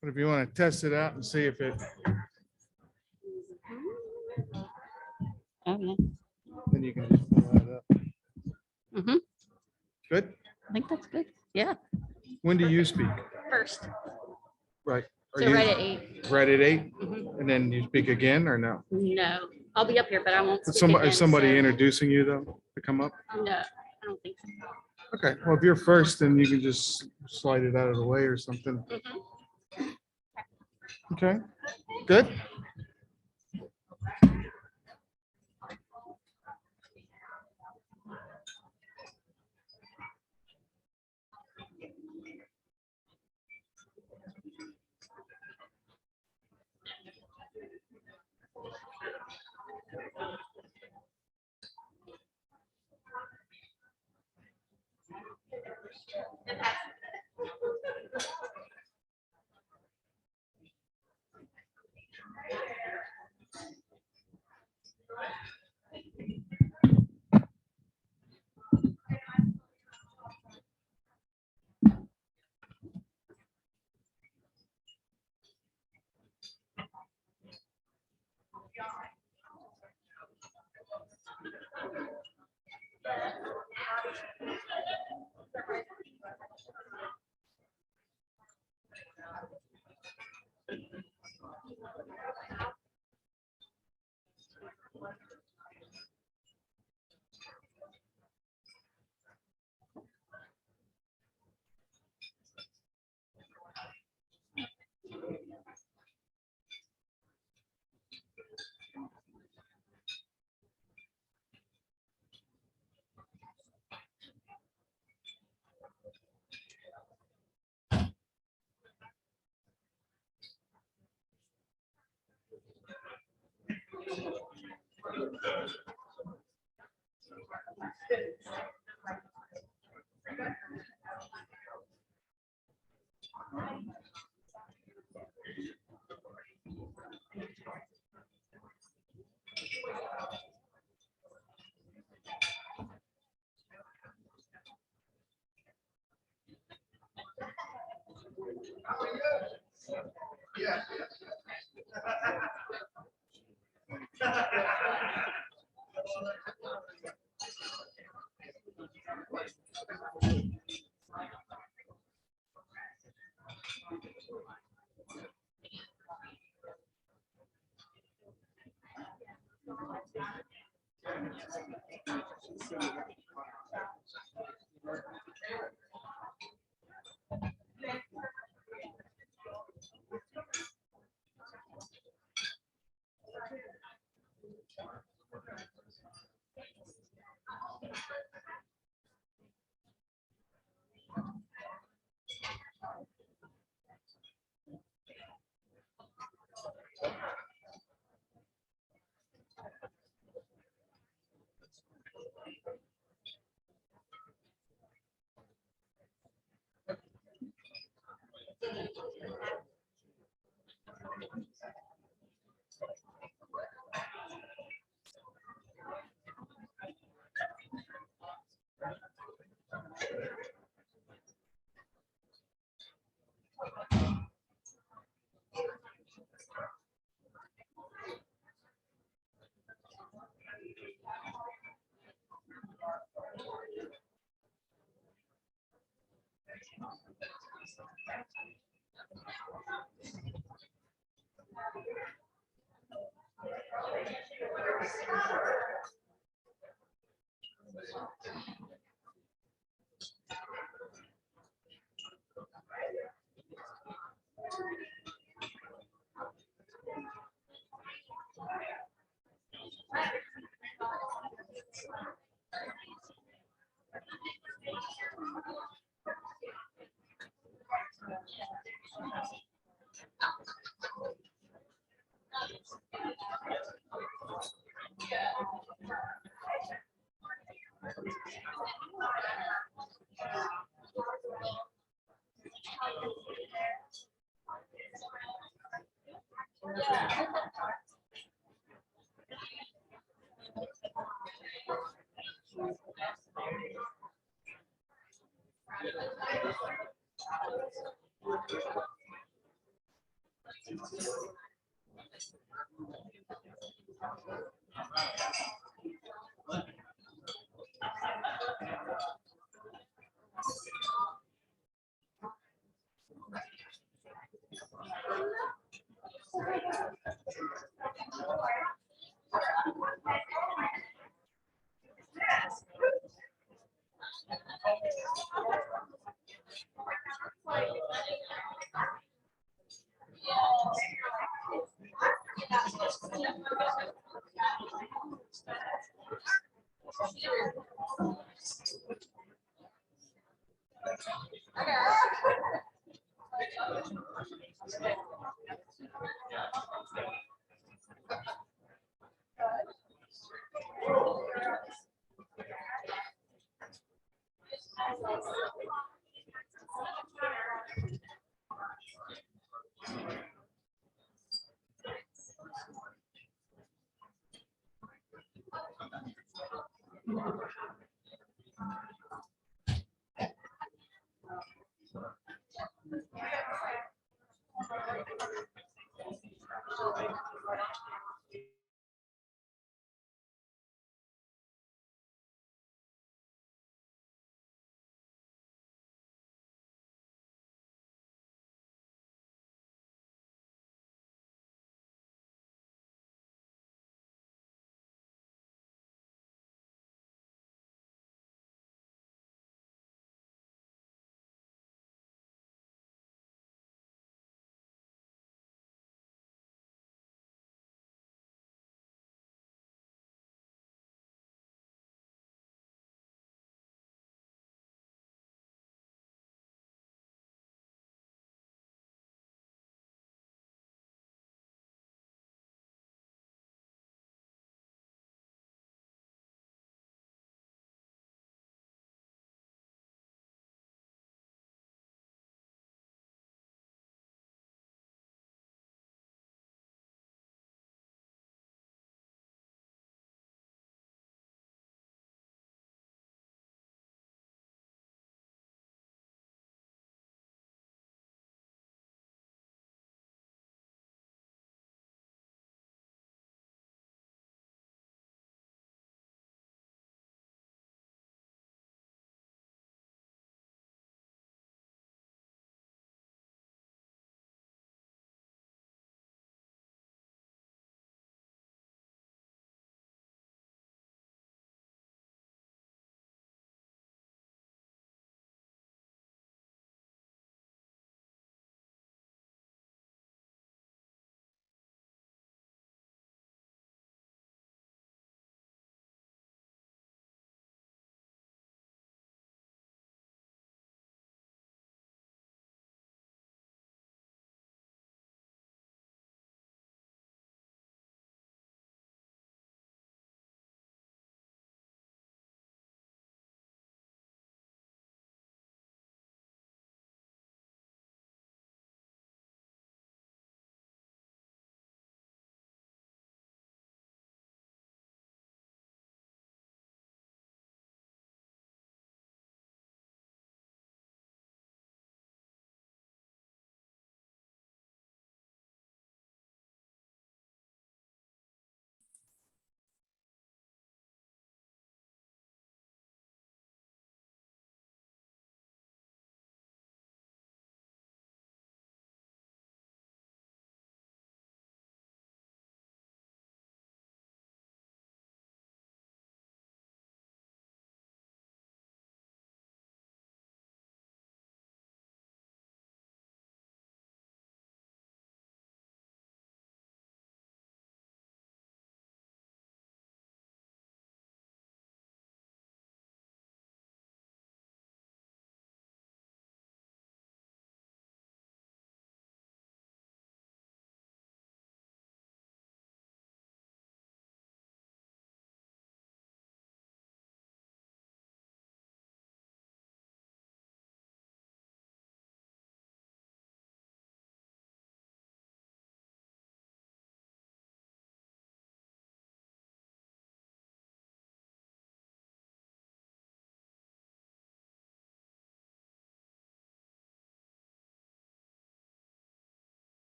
But if you want to test it out and see if it, Okay. then you can just pull that up. Mm-hmm. Good. I think that's good. Yeah. When do you speak? First. Right. Are So you right at 8. right at 8? Mhm. And then you speak again or no? No, I'll be up here, but I won't. Is Speak again, somebody so- introducing you though to come up? No, I don't think so. Okay. Well, if you're first, then you can just slide it out of the way or something. Mhm. Okay. Good.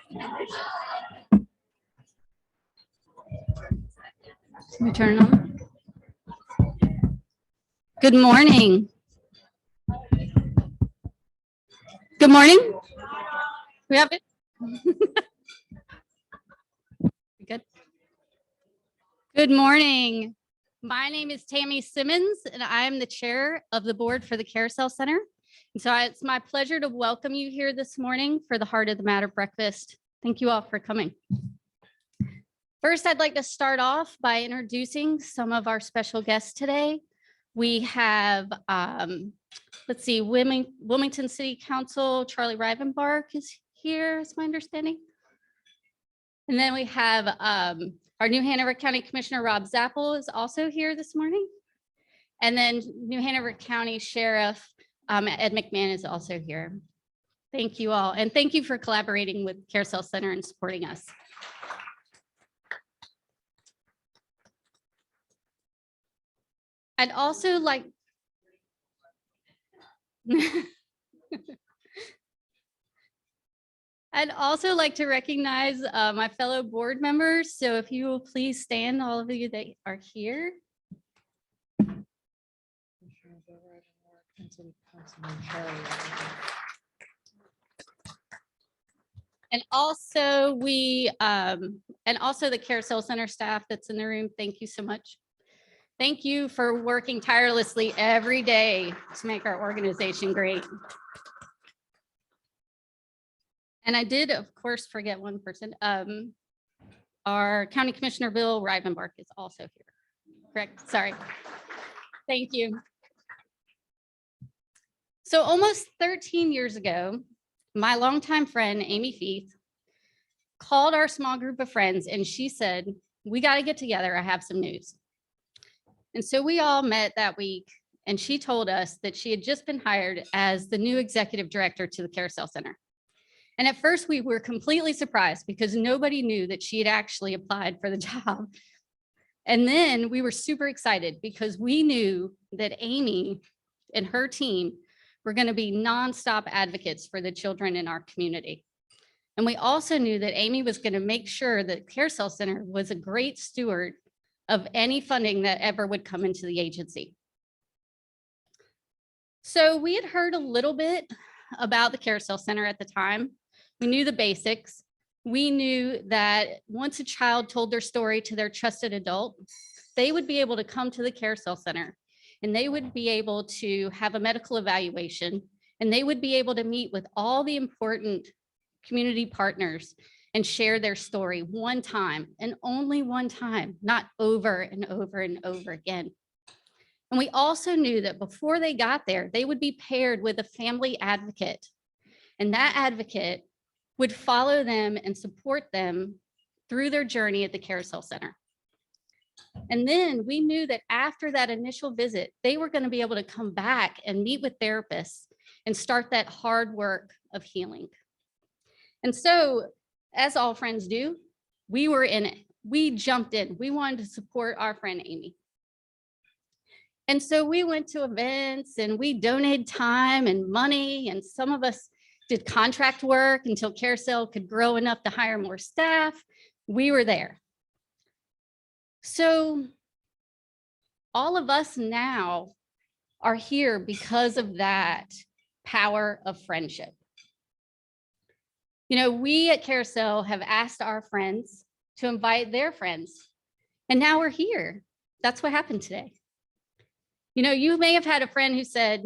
Can we turn it on? Good morning. Good morning. We have it. Good. Good morning. My name is Tammy Simmons, and I'm the chair of the board for the Carousel Center. And so it's my pleasure to welcome you here this morning for the Heart of the Matter breakfast. Thank you all for coming. First, I'd like to start off by introducing some of our special guests today. We have, let's see, Wilmington City Council, Charlie Rivenbark is here, is my understanding. And then we have our new Hanover County Commissioner, Rob Zappel, is also here this morning. And then New Hanover County Sheriff, Ed McMahon is also here. Thank you all. And thank you for collaborating with Carousel Center and supporting us. I'd also like to recognize my fellow board members. So if you will please stand, all of you that are here. And also the Carousel Center staff that's in the room. Thank you so much. Thank you for working tirelessly every day to make our organization great. And I did, of course, forget one person. Our County Commissioner, Bill Rivenbark, is also here. Correct? Sorry. Thank you. So almost 13 years ago, my longtime friend, Amy Feith, called our small group of friends and she said, "We got to get together. I have some news." And so we all met that week and she told us that she had just been hired as the new executive director to the Carousel Center. And at first we were completely surprised because nobody knew that she had actually applied for the job. And then we were super excited because we knew that Amy and her team were going to be nonstop advocates for the children in our community. And we also knew that Amy was going to make sure that Carousel Center was a great steward of any funding that ever would come into the agency. So we had heard a little bit about the Carousel Center at the time. We knew the basics. We knew that once a child told their story to their trusted adult, they would be able to come to the Carousel Center and they would be able to have a medical evaluation and they would be able to meet with all the important community partners and share their story one time and only one time, not over and over and over again. And we also knew that before they got there, they would be paired with a family advocate. And that advocate would follow them and support them through their journey at the Carousel Center. And then we knew that after that initial visit, they were going to be able to come back and meet with therapists and start that hard work of healing. And so, as all friends do, we were in it. We jumped in. We wanted to support our friend Amy. And so we went to events and we donated time and money. And some of us did contract work until Carousel could grow enough to hire more staff. We were there. So all of us now are here because of that power of friendship. You know, we at Carousel have asked our friends to invite their friends, and now we're here. That's what happened today. You know, you may have had a friend who said,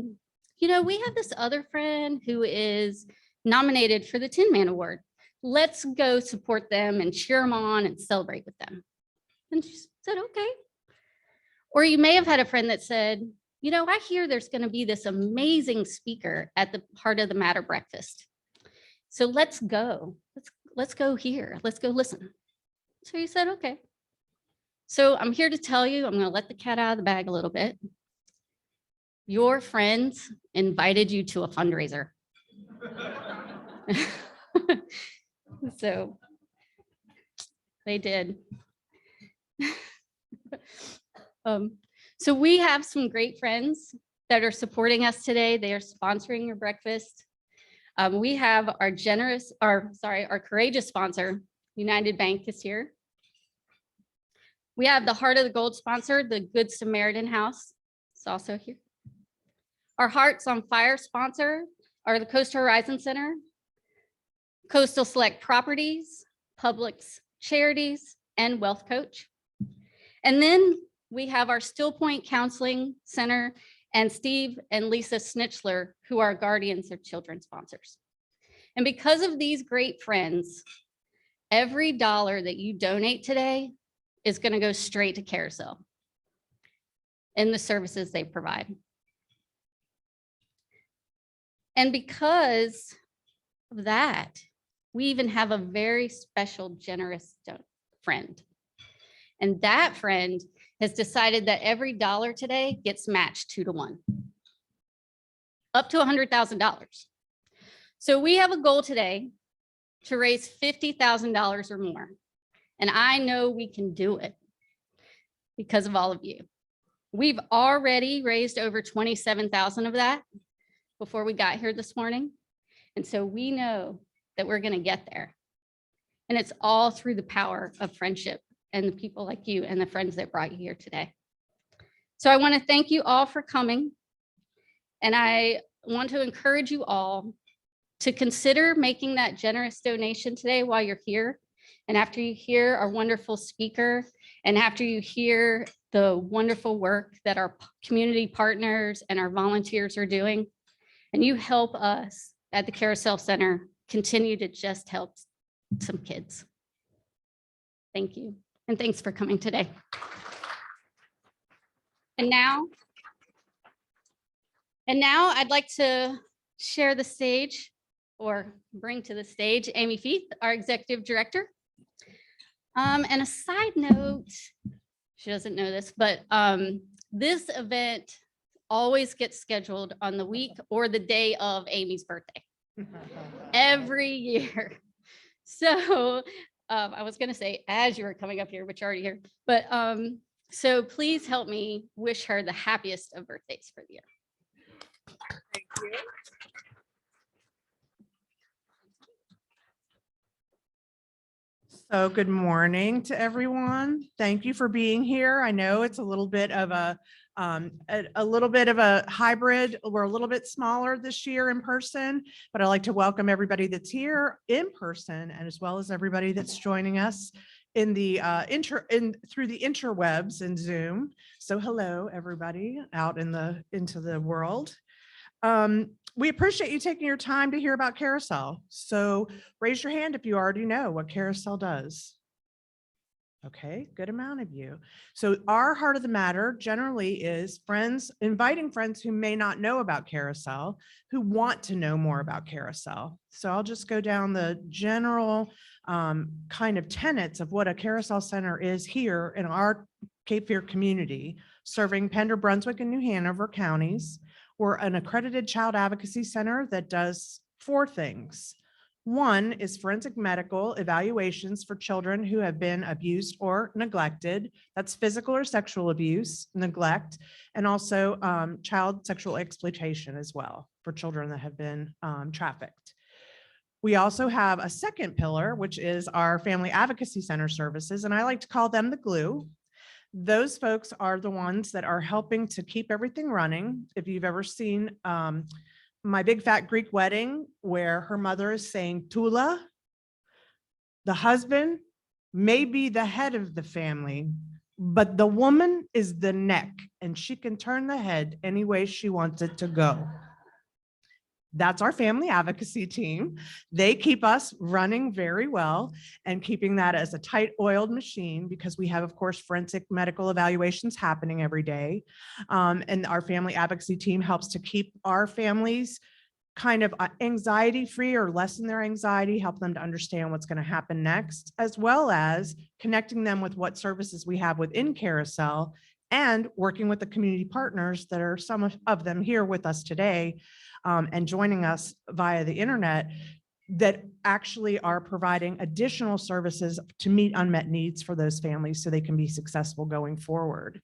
you know, we have this other friend who is nominated for the Tinman Award. Let's go support them and cheer them on and celebrate with them. And she said, okay. Or you may have had a friend that said, you know, I hear there's going to be this amazing speaker at the Heart of the Matter breakfast. So let's go. Let's go here. Let's go listen. So you said, okay. So I'm here to tell you, I'm going to let the cat out of the bag a little bit. Your friends invited you to a fundraiser. So they did. So we have some great friends that are supporting us today. They are sponsoring your breakfast. We have our courageous sponsor, United Bank, is here. We have the Heart of the Gold sponsor, the Good Samaritan House. It's also here. Our Hearts on Fire sponsor are the Coastal Horizon Center, Coastal Select Properties, Publix Charities, and Wealth Coach. And then we have our Still Point Counseling Center and Steve and Lisa Snitchler, who are guardians of children sponsors. And because of these great friends, every dollar that you donate today is going to go straight to Carousel and the services they provide. And because of that, we even have a very special, generous friend. And that friend has decided that every dollar today gets matched 2 to 1, up to $100,000. So we have a goal today to raise $50,000 or more. And I know we can do it because of all of you. We've already raised over 27,000 of that before we got here this morning. And so we know that we're going to get there. And it's all through the power of friendship and the people like you and the friends that brought you here today. So I want to thank you all for coming. And I want to encourage you all to consider making that generous donation today while you're here. And after you hear our wonderful speaker, and after you hear the wonderful work that our community partners and our volunteers are doing, and you help us at the Carousel Center continue to just help some kids. Thank you. And thanks for coming today. And now I'd like to share the stage or bring to the stage Amy Feith, our executive director. And a side note, she doesn't know this, but this event always gets scheduled on the week or the day of Amy's birthday every year. So I was going to say as you were coming up here, but you're already here. But so please help me wish her the happiest of birthdays for the year. Thank you. So good morning to everyone. Thank you for being here. I know it's a little bit of a hybrid. We're a little bit smaller this year in person, but I'd like to welcome everybody that's here in person, and as well as everybody that's joining us in the through the interwebs and Zoom. So hello, everybody out into the world. We appreciate you taking your time to hear about Carousel. So raise your hand if you already know what Carousel does. Okay, good amount of you. So our Heart of the Matter generally is inviting friends who may not know about Carousel, who want to know more about Carousel. So I'll just go down the general kind of tenets of what a Carousel Center is here in our Cape Fear community, serving Pender, Brunswick, and New Hanover counties. We're an accredited child advocacy center that does 4 things. 1 is forensic medical evaluations for children who have been abused or neglected. That's physical or sexual abuse, neglect, and also child sexual exploitation as well for children that have been trafficked. We also have a second pillar, which is our family advocacy center services, and I like to call them the glue. Those folks are the ones that are helping to keep everything running. If you've ever seen My Big Fat Greek Wedding, where her mother is saying Tula, the husband may be the head of the family, but the woman is the neck, and she can turn the head any way she wants it to go. That's our family advocacy team. They keep us running very well and keeping that as a tight oiled machine, because we have, of course, forensic medical evaluations happening every day. And our family advocacy team helps to keep our families kind of anxiety free or lessen their anxiety, help them to understand what's going to happen next, as well as connecting them with what services we have within Carousel and working with the community partners that are some of them here with us today. And joining us via the internet, that actually are providing additional services to meet unmet needs for those families so they can be successful going forward.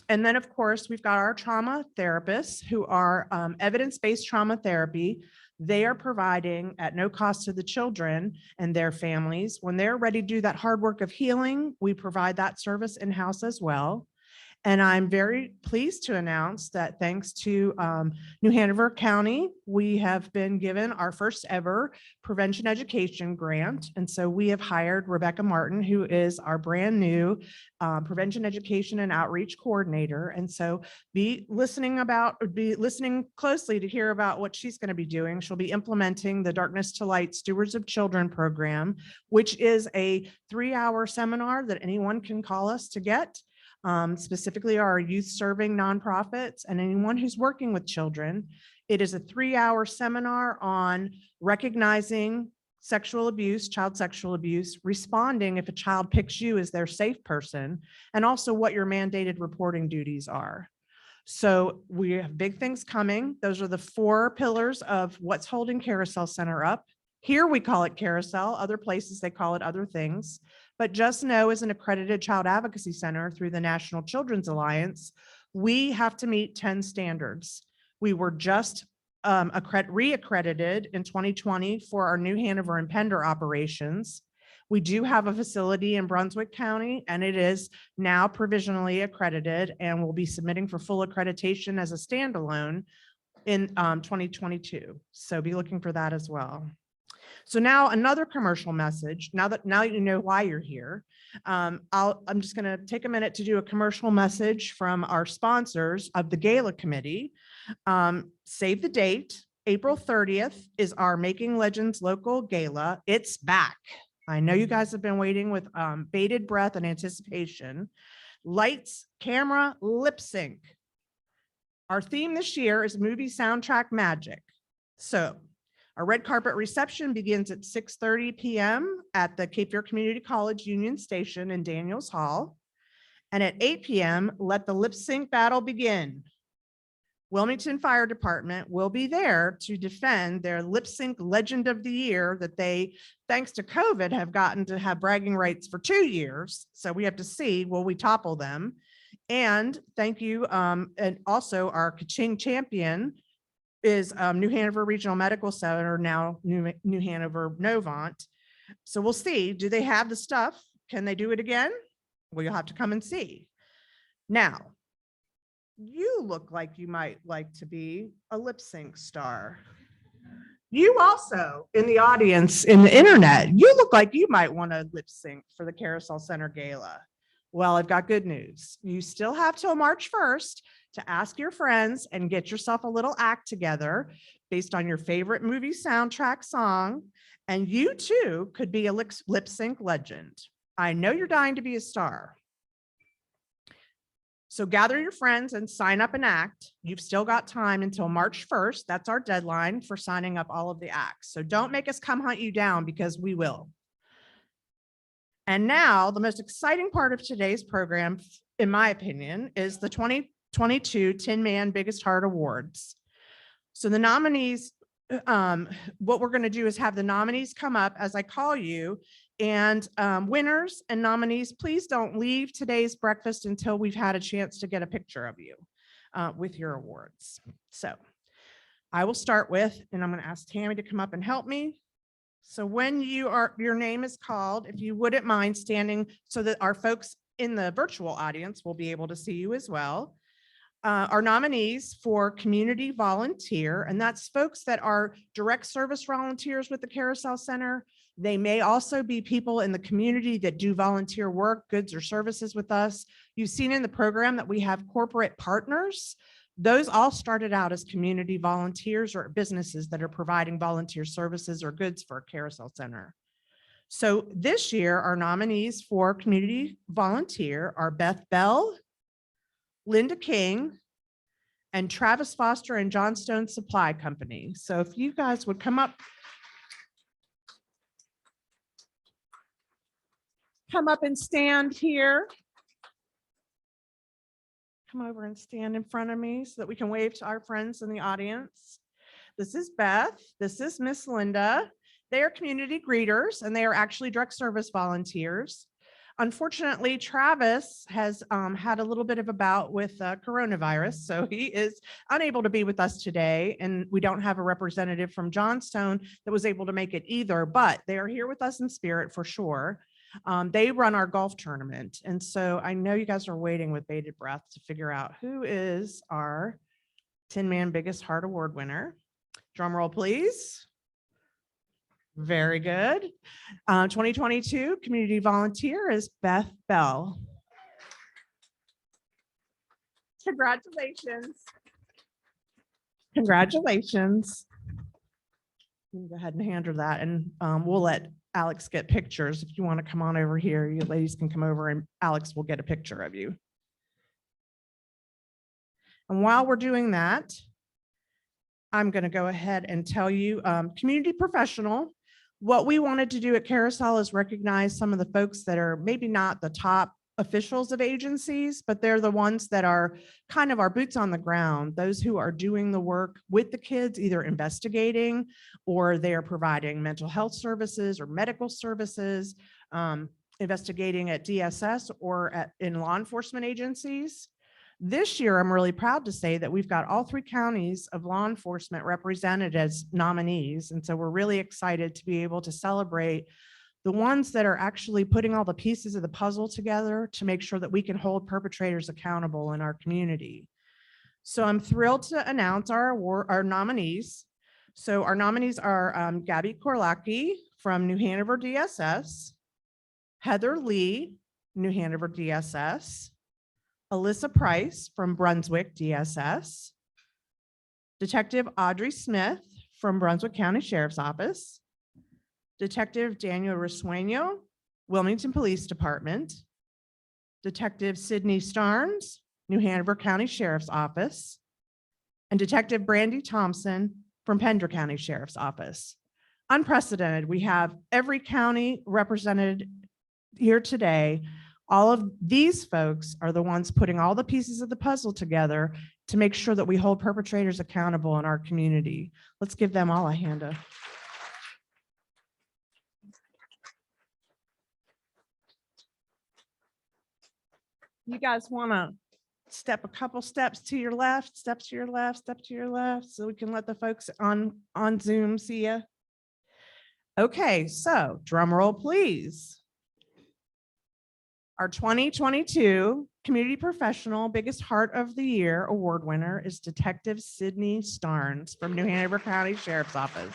And then, of course, we've got our trauma therapists who are evidence-based trauma therapy. They are providing at no cost to the children and their families. When they're ready to do that hard work of healing, we provide that service in-house as well. And I'm very pleased to announce that thanks to New Hanover County, we have been given our first ever prevention education grant. And so we have hired Rebecca Martin, who is our brand new prevention education and outreach coordinator. And so be listening closely to hear about what she's going to be doing. She'll be implementing the Darkness to Light Stewards of Children program, which is a 3-hour seminar that anyone can call us to get. Specifically our youth serving nonprofits and anyone who's working with children. It is a 3-hour seminar on recognizing sexual abuse, child sexual abuse, responding if a child picks you as their safe person, and also what your mandated reporting duties are. So we have big things coming. Those are the 4 pillars of what's holding Carousel Center up. Here we call it Carousel, other places they call it other things. But just know, as an accredited child advocacy center through the National Children's Alliance, we have to meet 10 standards. We were just re-accredited in 2020 for our New Hanover and Pender operations. We do have a facility in Brunswick County, and it is now provisionally accredited and will be submitting for full accreditation as a standalone in 2022. So be looking for that as well. So now another commercial message. Now you know why you're here. I'm just going to take a minute to do a commercial message from our sponsors of the Gala Committee. Save the date. April 30th is our Making Legends local gala. It's back. I know you guys have been waiting with bated breath and anticipation. Lights, camera, lip sync. Our theme this year is movie soundtrack magic. So our red carpet reception begins at 6:30 p.m. at the Cape Fear Community College Union Station in Daniels Hall. And at 8 p.m., let the lip sync battle begin. Wilmington Fire Department will be there to defend their lip sync legend of the year that they, thanks to COVID, have gotten to have bragging rights for 2 years. So we have to see, will we topple them? And thank you. And also our Kaching champion is New Hanover Regional Medical Center, now New Hanover Novant. So we'll see, do they have the stuff? Can they do it again? Well, you'll have to come and see. Now, you look like you might like to be a lip sync star. You also, in the audience, in the internet, you look like you might want to lip sync for the Carousel Center Gala. Well, I've got good news. You still have till March 1st to ask your friends and get yourself a little act together based on your favorite movie soundtrack song. And you too could be a lip sync legend. I know you're dying to be a star. So gather your friends and sign up and act. You've still got time until March 1st. That's our deadline for signing up all of the acts. So don't make us come hunt you down, because we will. And now the most exciting part of today's program, in my opinion, is the 2022 Tin Man Biggest Heart Awards. So the nominees, what we're going to do is have the nominees come up as I call you, and winners and nominees, please don't leave today's breakfast until we've had a chance to get a picture of you with your awards. So I will start with, and I'm going to ask Tammy to come up and help me. So when your name is called, if you wouldn't mind standing so that our folks in the virtual audience will be able to see you as well. Our nominees for community volunteer, and that's folks that are direct service volunteers with the Carousel Center. They may also be people in the community that do volunteer work, goods or services with us. You've seen in the program that we have corporate partners. Those all started out as community volunteers or businesses that are providing volunteer services or goods for Carousel Center. So this year, our nominees for community volunteer are Beth Bell, Linda King, and Travis Foster and Johnstone Supply Company. So if you guys would come up and stand here. Come over and stand in front of me so that we can wave to our friends in the audience. This is Beth. This is Miss Linda. They are community greeters, and they are actually direct service volunteers. Unfortunately, Travis has had a little bit of a bout with coronavirus, so he is unable to be with us today. And we don't have a representative from Johnstone that was able to make it either, but they are here with us in spirit for sure. They run our golf tournament. And so I know you guys are waiting with bated breath to figure out who is our Tin Man Biggest Heart Award winner. Drum roll, please. Very good. 2022 community volunteer is Beth Bell. Congratulations. Congratulations. You can go ahead and hand her that, and we'll let Alex get pictures. If you want to come on over here, you ladies can come over and Alex will get a picture of you. And while we're doing that, I'm going to go ahead and tell you, community professional. What we wanted to do at Carousel is recognize some of the folks that are maybe not the top officials of agencies, but they're the ones that are kind of our boots on the ground, those who are doing the work with the kids, either investigating or they are providing mental health services or medical services, investigating at DSS or in law enforcement agencies. This year, I'm really proud to say that we've got all 3 counties of law enforcement represented as nominees. And so we're really excited to be able to celebrate the ones that are actually putting all the pieces of the puzzle together to make sure that we can hold perpetrators accountable in our community. So I'm thrilled to announce our nominees. So our nominees are Gabby Korlacki from New Hanover DSS, Heather Lee, New Hanover DSS, Alyssa Price from Brunswick DSS, Detective Audrey Smith from Brunswick County Sheriff's Office, Detective Daniel Risueño, Wilmington Police Department, Detective Sydney Starnes, New Hanover County Sheriff's Office, and Detective Brandy Thompson from Pender County Sheriff's Office. Unprecedented. We have every county represented here today. All of these folks are the ones putting all the pieces of the puzzle together to make sure that we hold perpetrators accountable in our community. Let's give them all a hand up. You guys want to step a couple steps to your left, step to your left, step to your left, so we can let the folks on Zoom see you. Okay, so drum roll, please. Our 2022 Community Professional Biggest Heart of the Year Award winner is Detective Sydney Starnes from New Hanover County Sheriff's Office.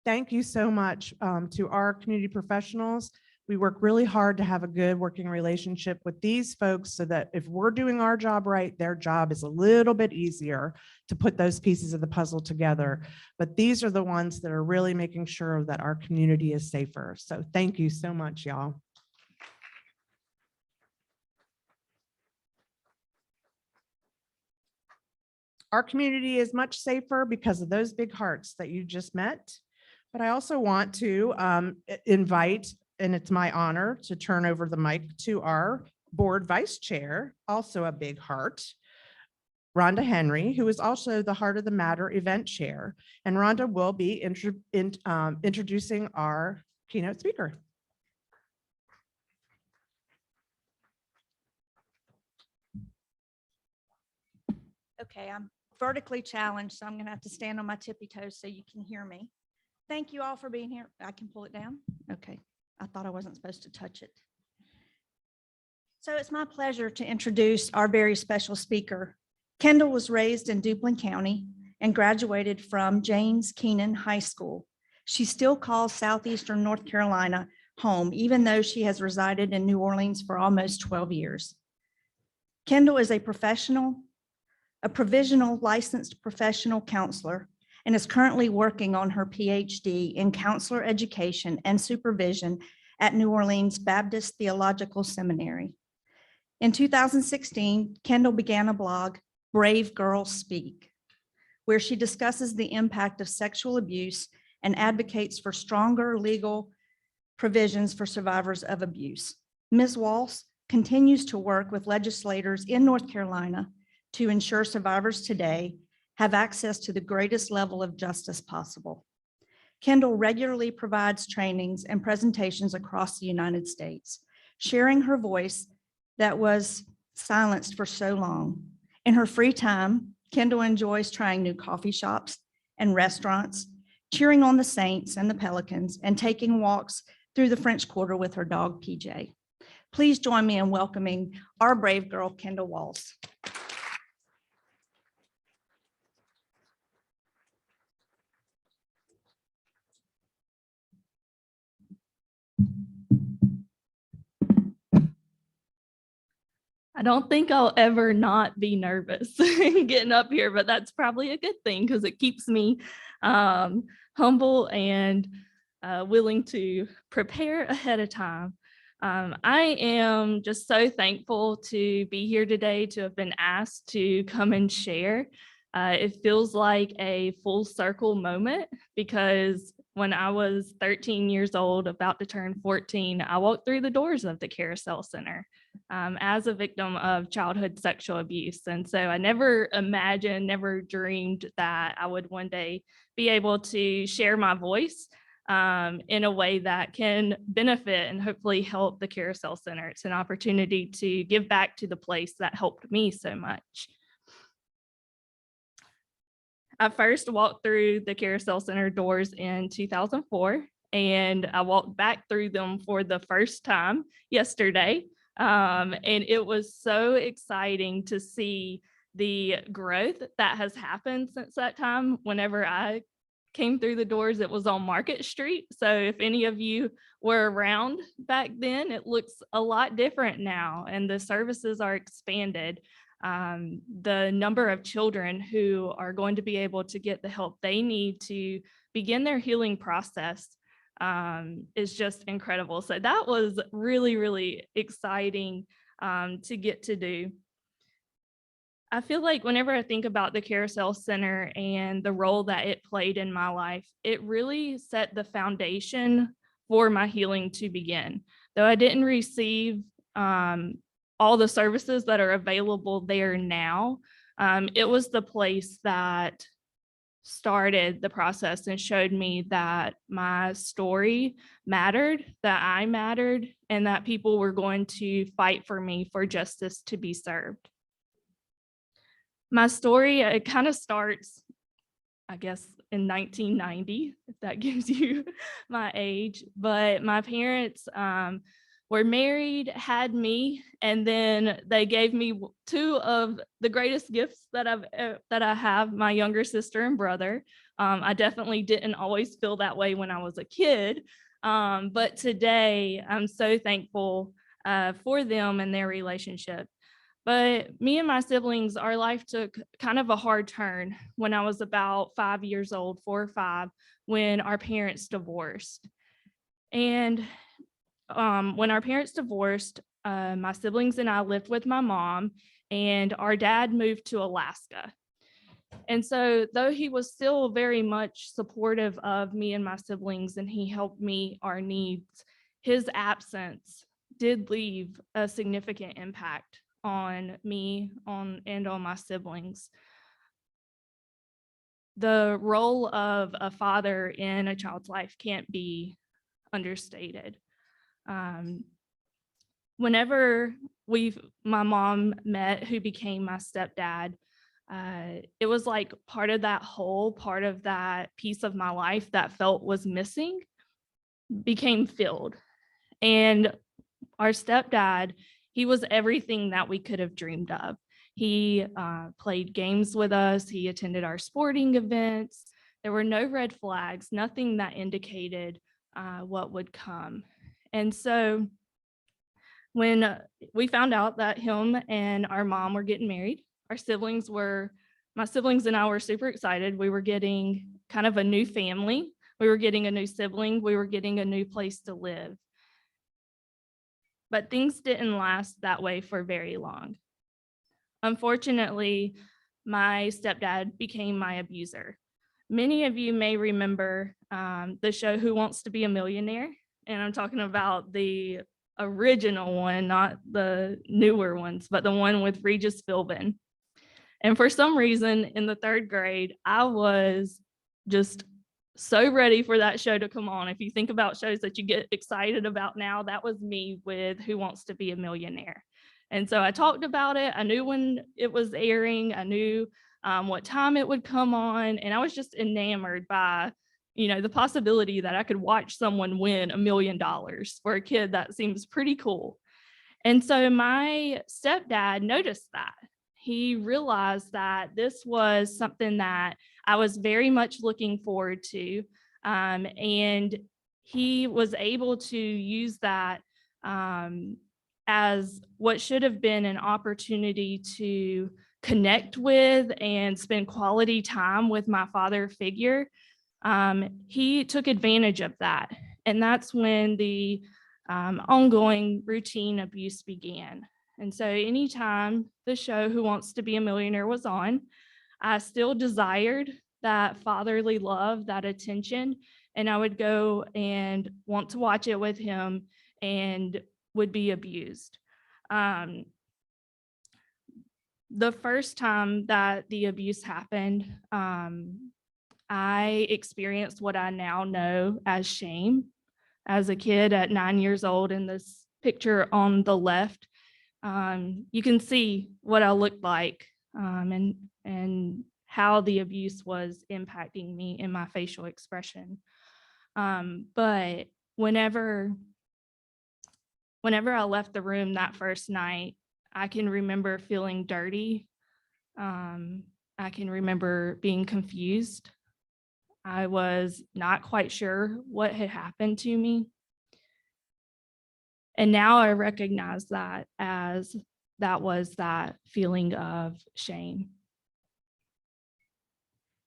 Thank you so much to our community professionals. We work really hard to have a good working relationship with these folks so that if we're doing our job right, their job is a little bit easier to put those pieces of the puzzle together. But these are the ones that are really making sure that our community is safer. So thank you so much, y'all. Our community is much safer because of those big hearts that you just met. But I also want to invite, and it's my honor to turn over the mic to our board vice chair, also a big heart, Rhonda Henry, who is also the Heart of the Matter event chair. And Rhonda will be introducing our keynote speaker. Okay, I'm vertically challenged, so I'm gonna have to stand on my tippy toes so you can hear me. Thank you all for being here. I can pull it down. Okay, I thought I wasn't supposed to touch it. So it's my pleasure to introduce our very special speaker. Kendall was raised in Duplin County and graduated from James Keenan High School. She still calls Southeastern North Carolina home, even though she has resided in New Orleans for almost 12 years. Kendall is a provisional licensed professional counselor and is currently working on her PhD in counselor education and supervision at New Orleans Baptist Theological Seminary. In 2016, Kendall began a blog, Brave Girls Speak, where she discusses the impact of sexual abuse and advocates for stronger legal provisions for survivors of abuse. Ms. Walsh continues to work with legislators in North Carolina to ensure survivors today have access to the greatest level of justice possible. Kendall regularly provides trainings and presentations across the United States, sharing her voice that was silenced for so long. In her free time, Kendall enjoys trying new coffee shops and restaurants, cheering on the Saints and the Pelicans, and taking walks through the French Quarter with her dog, PJ. Please join me in welcoming our brave girl, Kendall Walls. I don't think I'll ever not be nervous getting up here, but that's probably a good thing because it keeps me humble and willing to prepare ahead of time. I am just so thankful to be here today, to have been asked to come and share. It feels like a full circle moment because when I was 13 years old, about to turn 14, I walked through the doors of the Carousel Center as a victim of childhood sexual abuse. And so I never imagined, never dreamed that I would one day be able to share my voice in a way that can benefit and hopefully help the Carousel Center. It's an opportunity to give back to the place that helped me so much. I first walked through the Carousel Center doors in 2004, and I walked back through them for the first time yesterday. And it was so exciting to see the growth that has happened since that time. Whenever I came through the doors, it was on Market Street. So if any of you were around back then, it looks a lot different now, and the services are expanded. The number of children who are going to be able to get the help they need to begin their healing process is just incredible. So that was really, really exciting to get to do. I feel like whenever I think about the Carousel Center and the role that it played in my life, it really set the foundation for my healing to begin. Though I didn't receive all the services that are available there now, it was the place that started the process and showed me that my story mattered, that I mattered, and that people were going to fight for me for justice to be served. My story, it kind of starts, I guess, in 1990, if that gives you my age, but my parents were married, had me, and then they gave me two of the greatest gifts that I have, my younger sister and brother. I definitely didn't always feel that way when I was a kid, but today I'm so thankful for them and their relationship. But me and my siblings, our life took kind of a hard turn when I was about 5 years old, 4 or 5, when our parents divorced. And when our parents divorced, my siblings and I lived with my mom, and our dad moved to Alaska. And so though he was still very much supportive of me and my siblings, and he helped meet our needs, his absence did leave a significant impact on me and on my siblings. The role of a father in a child's life can't be understated. Whenever my mom met who became my stepdad, it was like part of that piece of my life that felt was missing became filled. And our stepdad, he was everything that we could have dreamed of. He played games with us. He attended our sporting events. There were no red flags, nothing that indicated what would come. And so when we found out that him and our mom were getting married, my siblings and I were super excited. We were getting kind of a new family. We were getting a new sibling. We were getting a new place to live. But things didn't last that way for very long. Unfortunately, my stepdad became my abuser. Many of you may remember the show Who Wants to Be a Millionaire? And I'm talking about the original one, not the newer ones, but the one with Regis Philbin. And for some reason in the 3rd grade, I was just so ready for that show to come on. If you think about shows that you get excited about now, that was me with Who Wants to Be a Millionaire. And so I talked about it. I knew when it was airing. I knew what time it would come on. And I was just enamored by, the possibility that I could watch someone win $1 million. For a kid, that seems pretty cool. And so my stepdad noticed that. He realized that this was something that I was very much looking forward to. And he was able to use that as what should have been an opportunity to connect with and spend quality time with my father figure. He took advantage of that. And that's when the ongoing routine abuse began. And so anytime the show Who Wants to Be a Millionaire was on, I still desired that fatherly love, that attention, and I would go and want to watch it with him and would be abused. The first time that the abuse happened, I experienced what I now know as shame. As a kid at 9 years old, in this picture on the left, you can see what I looked like and how the abuse was impacting me in my facial expression. But whenever I left the room that first night, I can remember feeling dirty. I can remember being confused. I was not quite sure what had happened to me. And now I recognize that as that was that feeling of shame.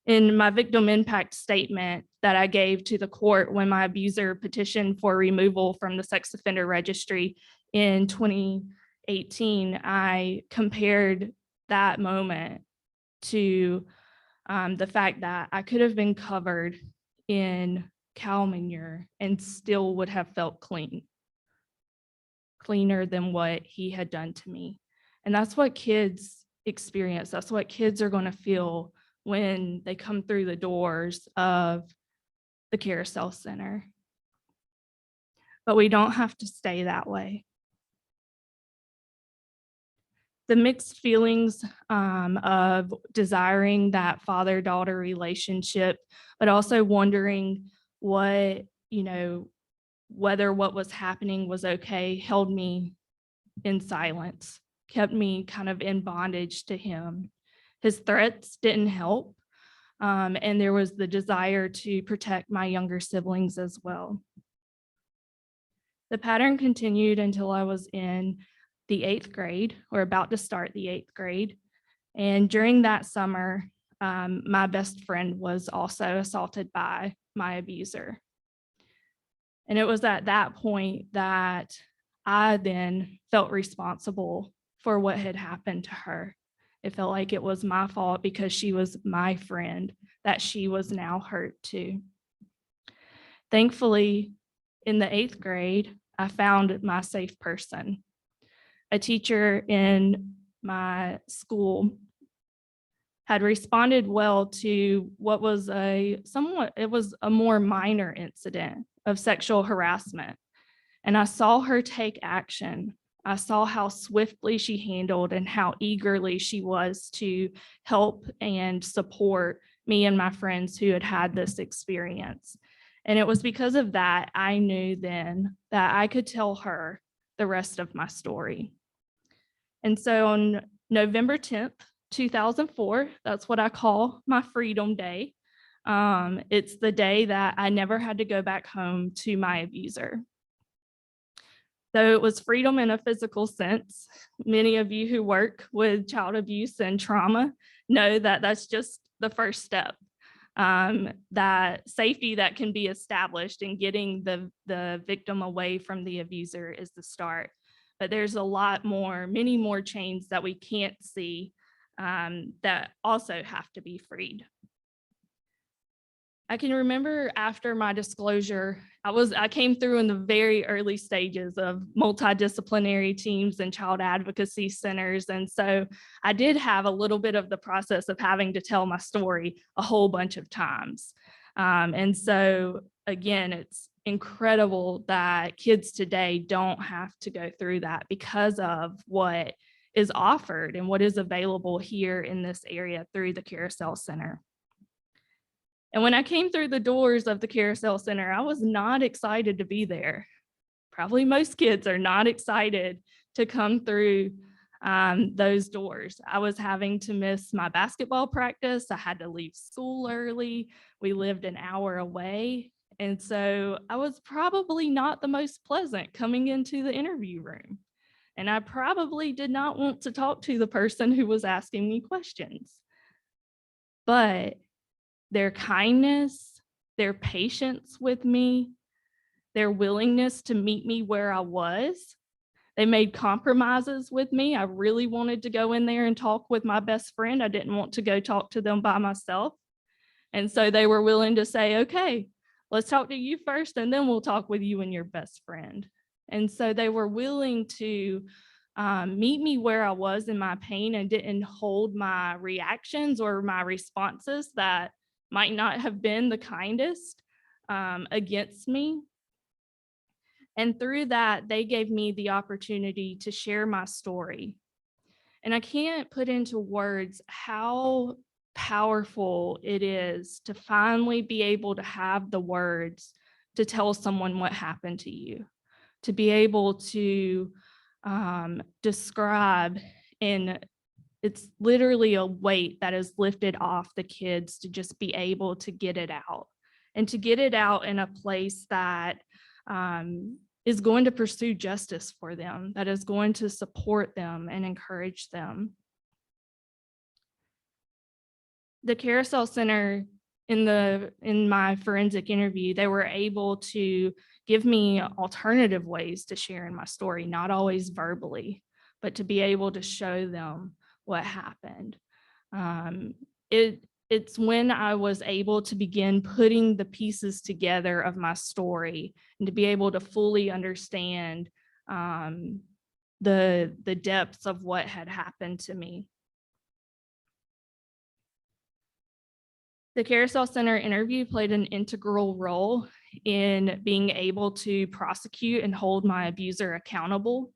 In my victim impact statement that I gave to the court when my abuser petitioned for removal from the sex offender registry in 2018, I compared that moment to the fact that I could have been covered in cow manure and still would have felt cleaner than what he had done to me. And that's what kids experience. That's what kids are going to feel when they come through the doors of the Carousel Center. But we don't have to stay that way. The mixed feelings of desiring that father-daughter relationship, but also wondering what, whether what was happening was okay, held me in silence, kept me kind of in bondage to him. His threats didn't help, and there was the desire to protect my younger siblings as well. The pattern continued until I was in the 8th grade, or about to start the 8th grade. And during that summer, my best friend was also assaulted by my abuser. And it was at that point that I then felt responsible for what had happened to her. It felt like it was my fault because she was my friend, that she was now hurt too. Thankfully, in the 8th grade, I found my safe person. A teacher in my school had responded well to what was it was a more minor incident of sexual harassment. And I saw her take action. I saw how swiftly she handled and how eagerly she was to help and support me and my friends who had had this experience. And it was because of that, I knew then that I could tell her the rest of my story. And so on November 10th, 2004, that's what I call my Freedom Day. It's the day that I never had to go back home to my abuser. Though it was freedom in a physical sense, many of you who work with child abuse and trauma know that that's just the first step. That safety that can be established in getting the victim away from the abuser is the start. But there's a lot more, many more chains that we can't see that also have to be freed. I can remember after my disclosure, I came through in the very early stages of multidisciplinary teams and child advocacy centers. And so I did have a little bit of the process of having to tell my story a whole bunch of times. And so again, it's incredible that kids today don't have to go through that because of what is offered and what is available here in this area through the Carousel Center. And when I came through the doors of the Carousel Center, I was not excited to be there. Probably most kids are not excited to come through those doors. I was having to miss my basketball practice. I had to leave school early. We lived an hour away. And so I was probably not the most pleasant coming into the interview room. And I probably did not want to talk to the person who was asking me questions. But their kindness, their patience with me, their willingness to meet me where I was. They made compromises with me. I really wanted to go in there and talk with my best friend. I didn't want to go talk to them by myself. And so they were willing to say, okay, let's talk to you first, and then we'll talk with you and your best friend. And so they were willing to meet me where I was in my pain and didn't hold my reactions or my responses that might not have been the kindest against me. And through that, they gave me the opportunity to share my story. And I can't put into words how powerful it is to finally be able to have the words to tell someone what happened to you, to be able to describe, and it's literally a weight that is lifted off the kids to just be able to get it out, and to get it out in a place that is going to pursue justice for them, that is going to support them and encourage them. The Carousel Center, in my forensic interview, they were able to give me alternative ways to share in my story, not always verbally, but to be able to show them what happened. It's when I was able to begin putting the pieces together of my story and to be able to fully understand the depths of what had happened to me. The Carousel Center interview played an integral role in being able to prosecute and hold my abuser accountable.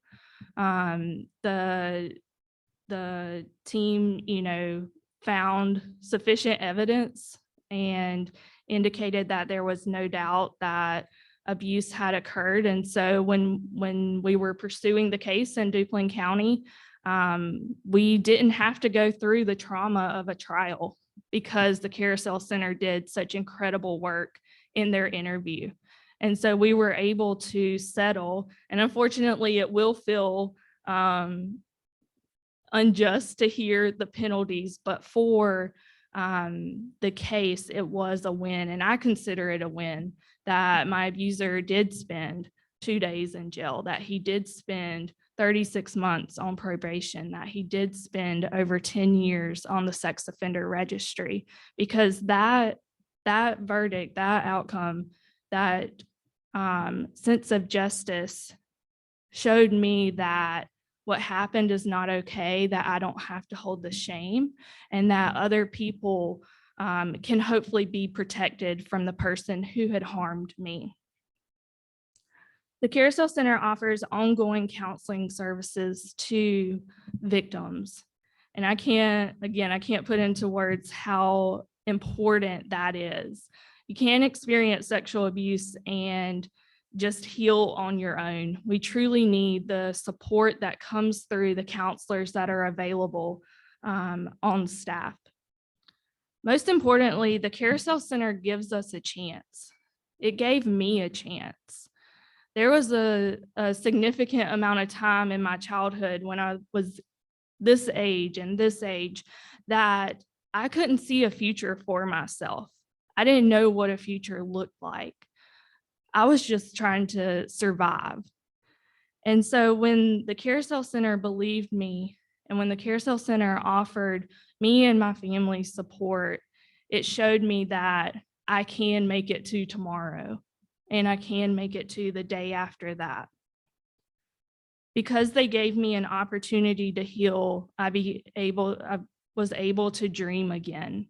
The team, found sufficient evidence and indicated that there was no doubt that abuse had occurred. And so when we were pursuing the case in Duplin County, we didn't have to go through the trauma of a trial because the Carousel Center did such incredible work in their interview. And so we were able to settle, and unfortunately it will feel unjust to hear the penalties, but for the case, it was a win. And I consider it a win that my abuser did spend 2 days in jail, that he did spend 36 months on probation, that he did spend over 10 years on the sex offender registry, because that verdict, that outcome, that sense of justice showed me that what happened is not okay, that I don't have to hold the shame, and that other people can hopefully be protected from the person who had harmed me. The Carousel Center offers ongoing counseling services to victims. And I can't put into words how important that is. You can't experience sexual abuse and just heal on your own. We truly need the support that comes through the counselors that are available on staff. Most importantly, the Carousel Center gives us a chance. It gave me a chance. There was a significant amount of time in my childhood when I was this age that I couldn't see a future for myself. I didn't know what a future looked like. I was just trying to survive. And so when the Carousel Center believed me, and when the Carousel Center offered me and my family support, it showed me that I can make it to tomorrow, and I can make it to the day after that. Because they gave me an opportunity to heal, I was able to dream again.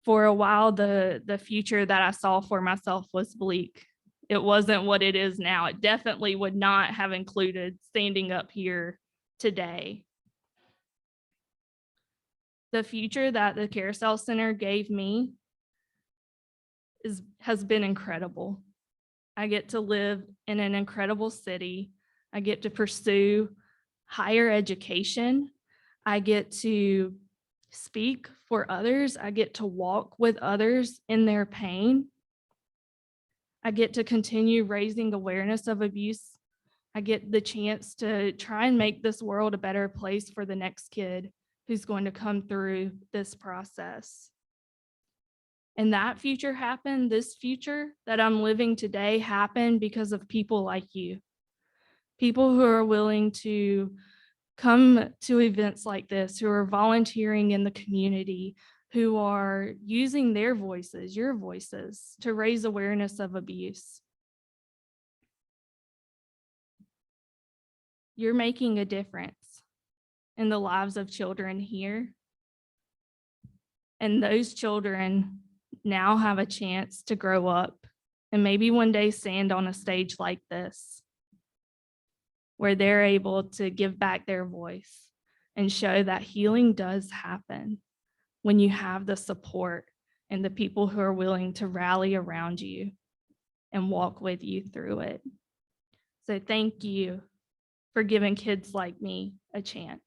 For a while, the future that I saw for myself was bleak. It wasn't what it is now. It definitely would not have included standing up here today. The future that the Carousel Center gave me has been incredible. I get to live in an incredible city. I get to pursue higher education. I get to speak for others. I get to walk with others in their pain. I get to continue raising awareness of abuse. I get the chance to try and make this world a better place for the next kid who's going to come through this process. And that future happened, this future that I'm living today happened because of people like you. People who are willing to come to events like this, who are volunteering in the community, who are using their voices, your voices, to raise awareness of abuse. You're making a difference in the lives of children here. And those children now have a chance to grow up and maybe one day stand on a stage like this, where they're able to give back their voice and show that healing does happen when you have the support and the people who are willing to rally around you and walk with you through it. So thank you for giving kids like me a chance.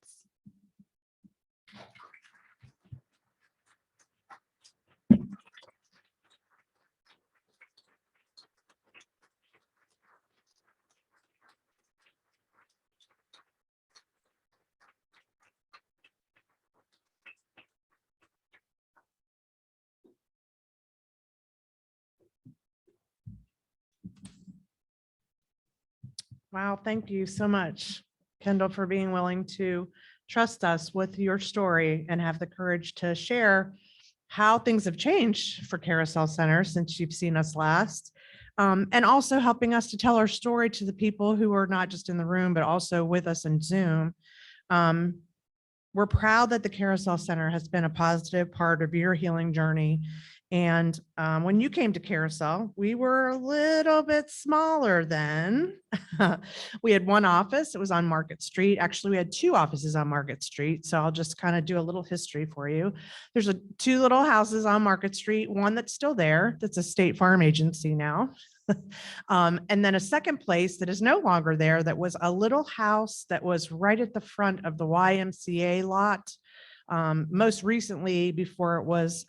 Wow, thank you so much, Kendall, for being willing to trust us with your story and have the courage to share how things have changed for Carousel Center since you've seen us last. And also helping us to tell our story to the people who are not just in the room, but also with us in Zoom. We're proud that the Carousel Center has been a positive part of your healing journey. And when you came to Carousel, we were a little bit smaller then. We had one office, it was on Market Street. Actually, we had two offices on Market Street. So I'll just kind of do a little history for you. There's two little houses on Market Street, one that's still there, that's a State Farm agency now. And then a second place that is no longer there, that was a little house that was right at the front of the YMCA lot. Most recently, before it was,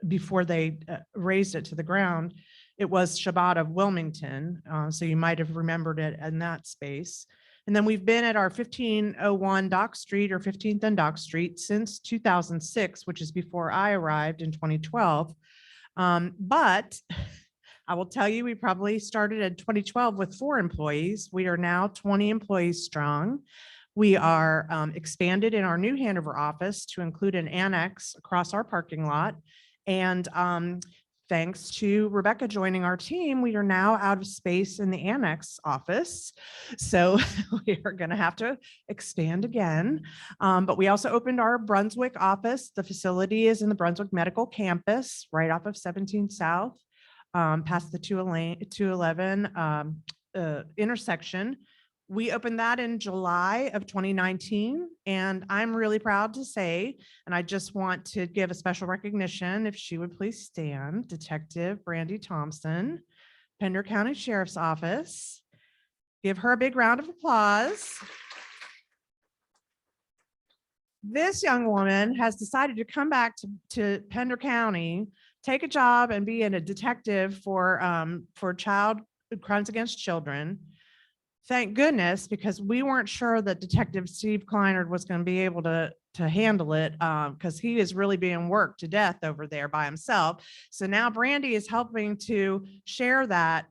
before they raised it to the ground, it was Shabbat of Wilmington. So you might have remembered it in that space. And then we've been at our 1501 Dock Street, or 15th and Dock Street, since 2006, which is before I arrived in 2012. But I will tell you, we probably started in 2012 with 4 employees. We are now 20 employees strong. We are expanded in our new Hanover office to include an annex across our parking lot. And thanks to Rebecca joining our team, we are now out of space in the annex office. So we are going to have to expand again. But we also opened our Brunswick office. The facility is in the Brunswick Medical Campus, right off of 17 South, past the 211 intersection. We opened that in July of 2019, and I'm really proud to say, and I just want to give a special recognition, if she would please stand, Detective Brandy Thompson, Pender County Sheriff's Office. Give her a big round of applause. This young woman has decided to come back to Pender County, take a job and be a detective for child crimes against children. Thank goodness, because we weren't sure that Detective Steve Kleinert was going to be able to handle it, because he is really being worked to death over there by himself. So now Brandy is helping to share that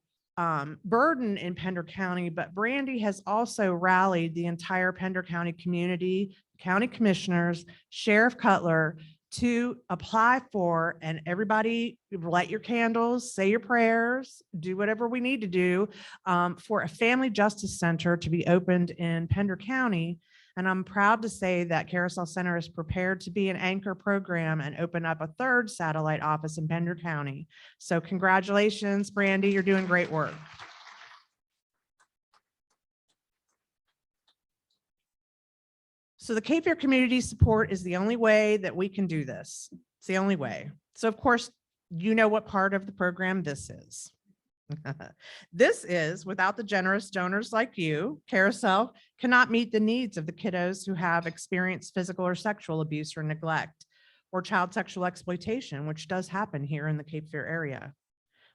burden in Pender County, but Brandy has also rallied the entire Pender County community, county commissioners, Sheriff Cutler, to apply for, and everybody light your candles, say your prayers, do whatever we need to do for a family justice center to be opened in Pender County. And I'm proud to say that Carousel Center is prepared to be an anchor program and open up a third satellite office in Pender County. So congratulations, Brandy, you're doing great work. So the Cape Fear community support is the only way that we can do this. It's the only way. So of course, you know what part of the program this is. This is, without the generous donors like you, Carousel cannot meet the needs of the kiddos who have experienced physical or sexual abuse or neglect or child sexual exploitation, which does happen here in the Cape Fear area.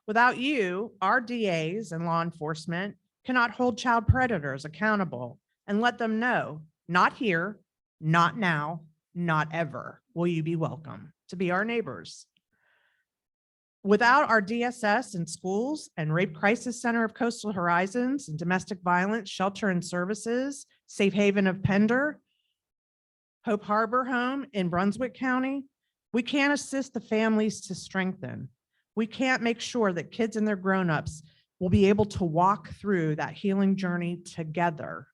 Without you, our DAs and law enforcement cannot hold child predators accountable and let them know, not here, not now, not ever will you be welcome to be our neighbors. Without our DSS in schools and Rape Crisis Center of Coastal Horizons and Domestic Violence Shelter and Services, Safe Haven of Pender, Hope Harbor Home in Brunswick County, we can't assist the families to strengthen. We can't make sure that kids and their grownups will be able to walk through that healing journey together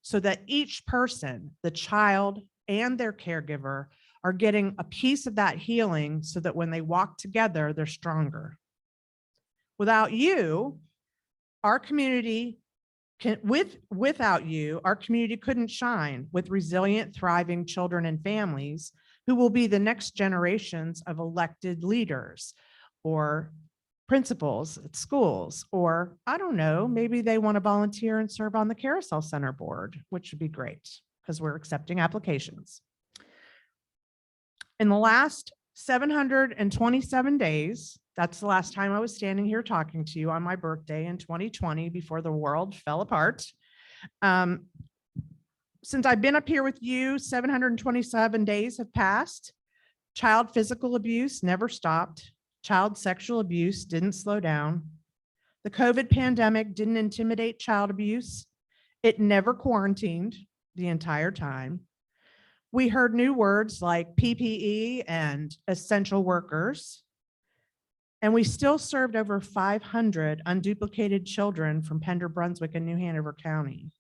so that each person, the child and their caregiver, are getting a piece of that healing so that when they walk together, they're stronger. Without you, our community without you, our community couldn't shine with resilient, thriving children and families who will be the next generations of elected leaders or principals at schools, or I don't know, maybe they want to volunteer and serve on the Carousel Center board, which would be great because we're accepting applications. In the last 727 days, that's the last time I was standing here talking to you on my birthday in 2020 before the world fell apart. Since I've been up here with you, 727 days have passed. Child physical abuse never stopped. Child sexual abuse didn't slow down. The COVID pandemic didn't intimidate child abuse. It never quarantined the entire time. We heard new words like PPE and essential workers. And we still served over 500 unduplicated children from Pender, Brunswick, and New Hanover County.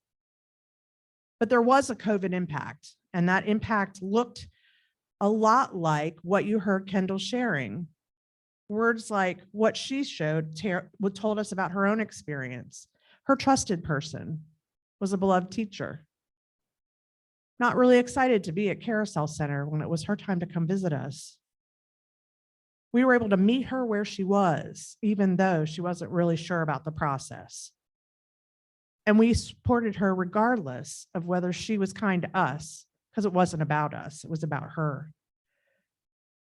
But there was a COVID impact, and that impact looked a lot like what you heard Kendall sharing. Words like what she told us about her own experience. Her trusted person was a beloved teacher. Not really excited to be at Carousel Center when it was her time to come visit us. We were able to meet her where she was, even though she wasn't really sure about the process. And we supported her regardless of whether she was kind to us, because it wasn't about us, it was about her.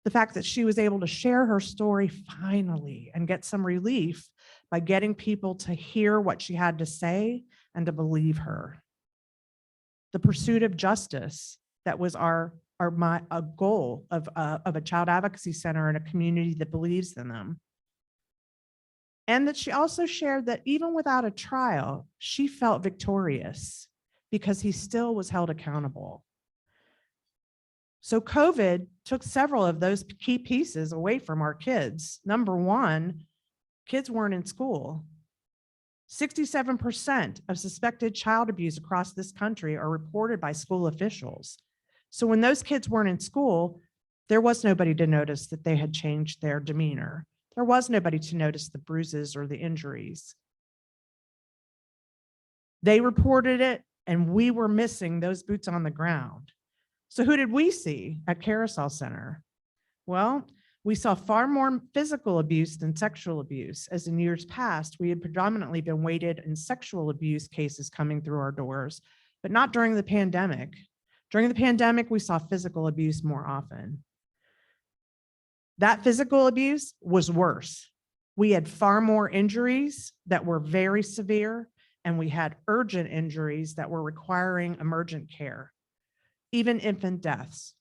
The fact that she was able to share her story finally and get some relief by getting people to hear what she had to say and to believe her. The pursuit of justice that was a goal of a child advocacy center and a community that believes in them. And that she also shared that even without a trial, she felt victorious because he still was held accountable. So COVID took several of those key pieces away from our kids. Number one, kids weren't in school. 67% of suspected child abuse across this country are reported by school officials. So when those kids weren't in school, there was nobody to notice that they had changed their demeanor. There was nobody to notice the bruises or the injuries. They reported it, and we were missing those boots on the ground. So who did we see at Carousel Center? Well, we saw far more physical abuse than sexual abuse, as in years past, we had predominantly been weighted in sexual abuse cases coming through our doors, but not during the pandemic. During the pandemic, we saw physical abuse more often. That physical abuse was worse. We had far more injuries that were very severe, and we had urgent injuries that were requiring emergent care, even infant deaths.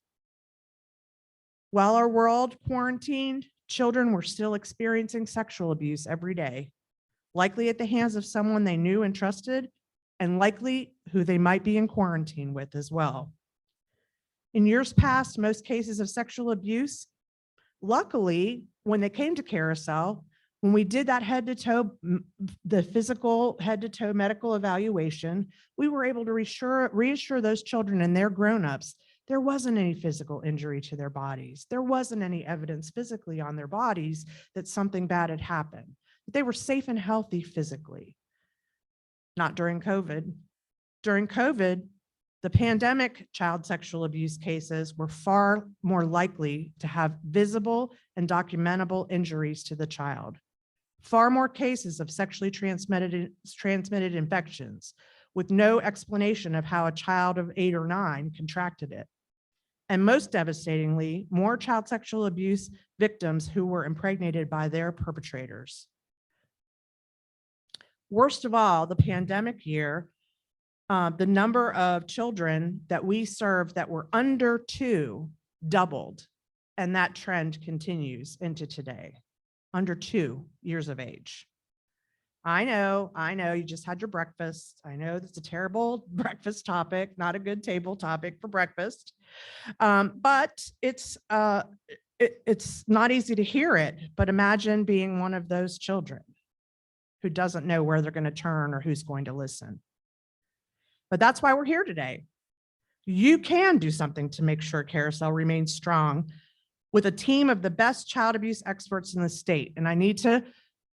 While our world quarantined, children were still experiencing sexual abuse every day, likely at the hands of someone they knew and trusted, and likely who they might be in quarantine with as well. In years past, most cases of sexual abuse, luckily, when they came to Carousel, when we did that head to toe, the physical head to toe medical evaluation, we were able to reassure those children and their grown-ups there wasn't any physical injury to their bodies. There wasn't any evidence physically on their bodies that something bad had happened. They were safe and healthy physically. Not during COVID. During COVID, the pandemic child sexual abuse cases were far more likely to have visible and documentable injuries to the child. Far more cases of sexually transmitted infections with no explanation of how a child of 8 or 9 contracted it. And most devastatingly, more child sexual abuse victims who were impregnated by their perpetrators. Worst of all, the pandemic year, the number of children that we served that were under 2 doubled, and that trend continues into today, under 2 years of age. I know, you just had your breakfast. I know that's a terrible breakfast topic, not a good table topic for breakfast. But it's not easy to hear it, but imagine being one of those children who doesn't know where they're going to turn or who's going to listen. But that's why we're here today. You can do something to make sure Carousel remains strong with a team of the best child abuse experts in the state. And I need to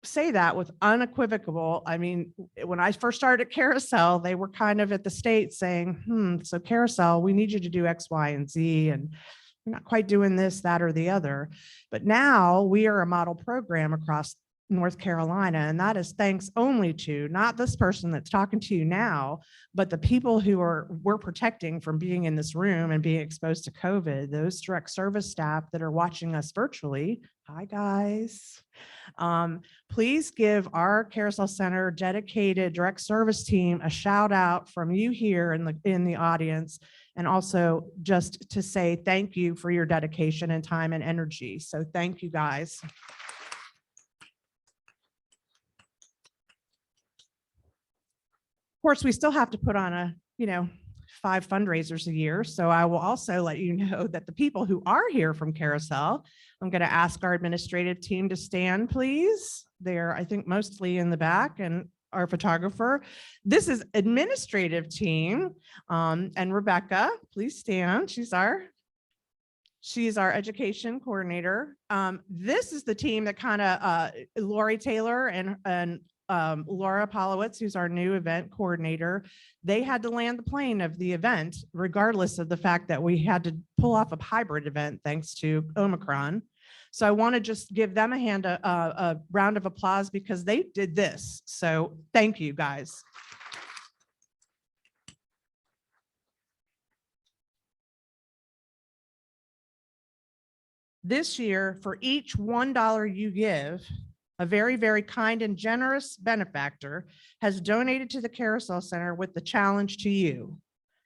say that with unequivocal. I mean, when I first started at Carousel, they were kind of at the state saying, so Carousel, we need you to do X, Y, and Z, and we're not quite doing this, that, or the other. But now we are a model program across North Carolina, and that is thanks only to not this person that's talking to you now, but the people who we're protecting from being in this room and being exposed to COVID, those direct service staff that are watching us virtually. Hi, guys. Please give our Carousel Center dedicated direct service team a shout out from you here in the audience, and also just to say thank you for your dedication and time and energy. So thank you, guys. Of course, we still have to put on 5 fundraisers a year. So I will also let you know that the people who are here from Carousel, I'm going to ask our administrative team to stand, please. They're, I think, mostly in the back, and our photographer. This is administrative team. And Rebecca, please stand. She's our education coordinator. This is the team that kind of Lori Taylor and Laura Polowitz, who's our new event coordinator. They had to land the plane of the event, regardless of the fact that we had to pull off a hybrid event thanks to Omicron. So I want to just give them a round of applause because they did this. So thank you, guys. This year, for each $1 you give, a very, very kind and generous benefactor has donated to the Carousel Center with the challenge to you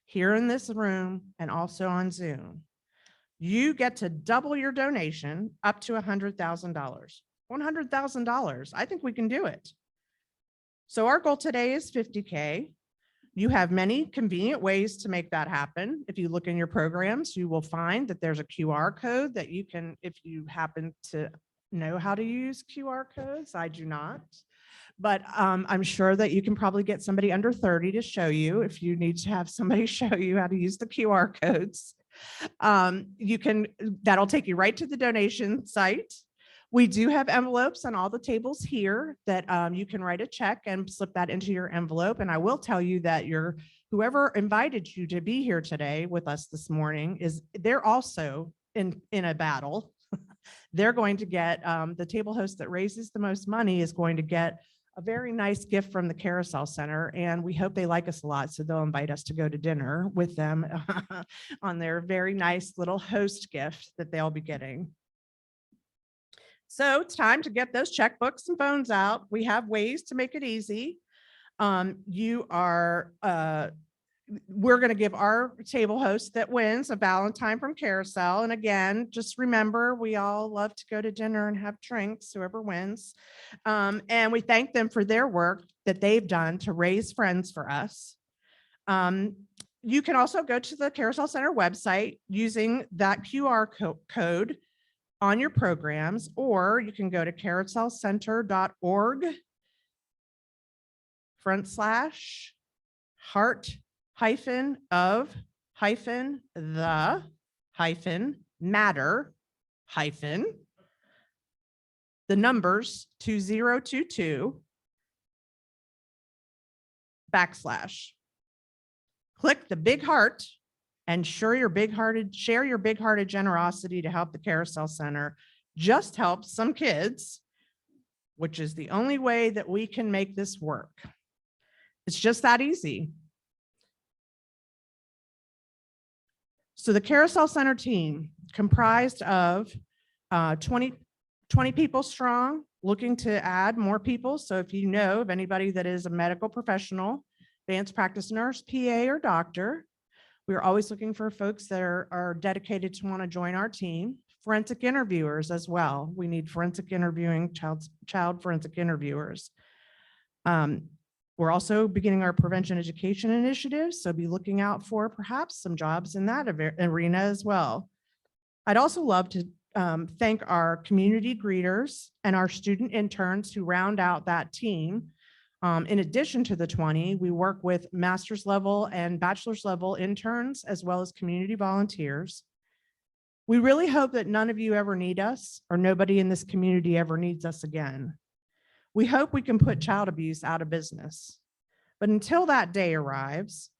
here in this room and also on Zoom. You get to double your donation up to $100,000. $100,000. I think we can do it. So our goal today is $50K. You have many convenient ways to make that happen. If you look in your programs, you will find that there's a QR code that you can, if you happen to know how to use QR codes. I do not, but I'm sure that you can probably get somebody under 30 to show you if you need to have somebody show you how to use the QR codes. That'll take you right to the donation site. We do have envelopes on all the tables here that you can write a check and slip that into your envelope. And I will tell you that whoever invited you to be here today with us this morning they're also in a battle. They're going to get, the table host that raises the most money is going to get a very nice gift from the Carousel Center, and we hope they like us a lot, so they'll invite us to go to dinner with them on their very nice little host gift that they'll be getting. So it's time to get those checkbooks and phones out. We have ways to make it easy. We're going to give our table host that wins a Valentine from Carousel. And again, just remember, we all love to go to dinner and have drinks, whoever wins. And we thank them for their work that they've done to raise funds for us. you can also go to the Carousel Center website using that QR code on your programs, or you can go to carousel.org/hyphen-the-2022 / click the big heart and share your big-hearted generosity to help the Carousel Center. Just help some kids, which is the only way that we can make this work. It's just that easy. So the Carousel Center team, comprised of 20 people strong, looking to add more people. So if you know of anybody that is a medical professional, advanced practice nurse, PA, or doctor, we're always looking for folks that are dedicated to want to join our team. Forensic interviewers as well. We need forensic interviewing, child forensic interviewers. We're also beginning our prevention education initiatives, so be looking out for perhaps some jobs in that arena as well. I'd also love to thank our community greeters and our student interns who round out that team. In addition to the 20, we work with master's level and bachelor's level interns, as well as community volunteers. We really hope that none of you ever need us, or nobody in this community ever needs us again. We hope we can put child abuse out of business. But until that day arrives,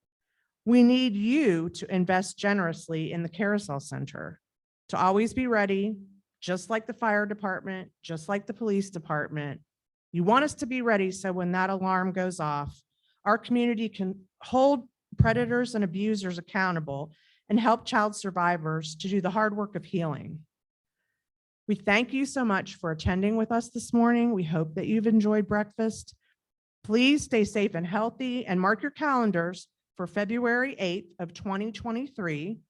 we need you to invest generously in the Carousel Center, to always be ready, just like the fire department, just like the police department. You want us to be ready so when that alarm goes off, our community can hold predators and abusers accountable and help child survivors to do the hard work of healing. We thank you so much for attending with us this morning. We hope that you've enjoyed breakfast. Please stay safe and healthy, and mark your calendars for February 8th of 2023.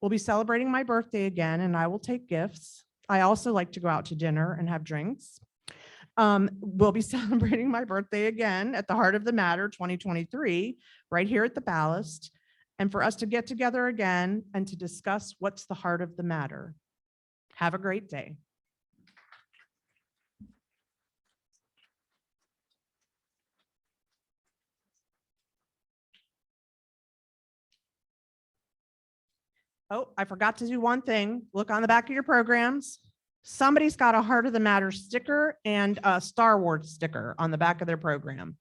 We'll be celebrating my birthday again, and I will take gifts. I also like to go out to dinner and have drinks. We'll be celebrating my birthday again at the Heart of the Matter 2023, right here at the Ballast, and for us to get together again and to discuss what's the heart of the matter. Have a great day. Oh, I forgot to do one thing. Look on the back of your programs. Somebody's got a Heart of the Matter sticker and a Star Wars sticker on the back of their program.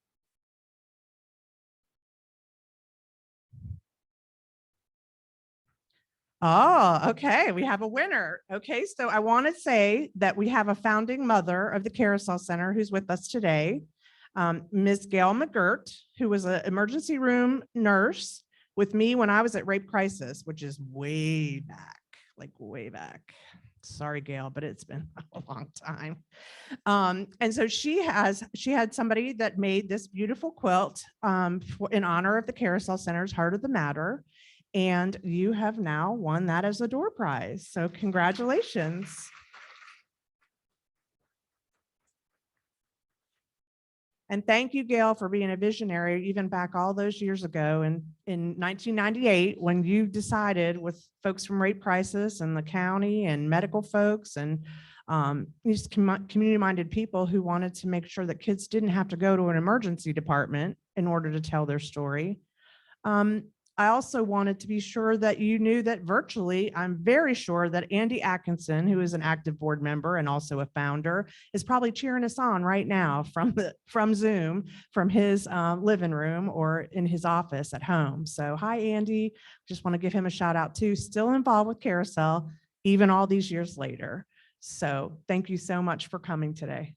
Oh, okay. We have a winner. Okay, so I want to say that we have a founding mother of the Carousel Center who's with us today, Ms. Gail McGirt, who was an emergency room nurse with me when I was at Rape Crisis, which is way back, like way back. Sorry, Gail, but it's been a long time. And so she had somebody that made this beautiful quilt in honor of the Carousel Center's Heart of the Matter. And you have now won that as a door prize. So congratulations. And thank you, Gail, for being a visionary even back all those years ago in 1998, when you decided with folks from Rape Crisis and the county and medical folks and just community-minded people who wanted to make sure that kids didn't have to go to an emergency department in order to tell their story. I also wanted to be sure that you knew that virtually, I'm very sure that Andy Atkinson, who is an active board member and also a founder, is probably cheering us on right now from Zoom, from his living room or in his office at home. So hi, Andy. Just want to give him a shout out too. Still involved with Carousel, even all these years later. So thank you so much for coming today.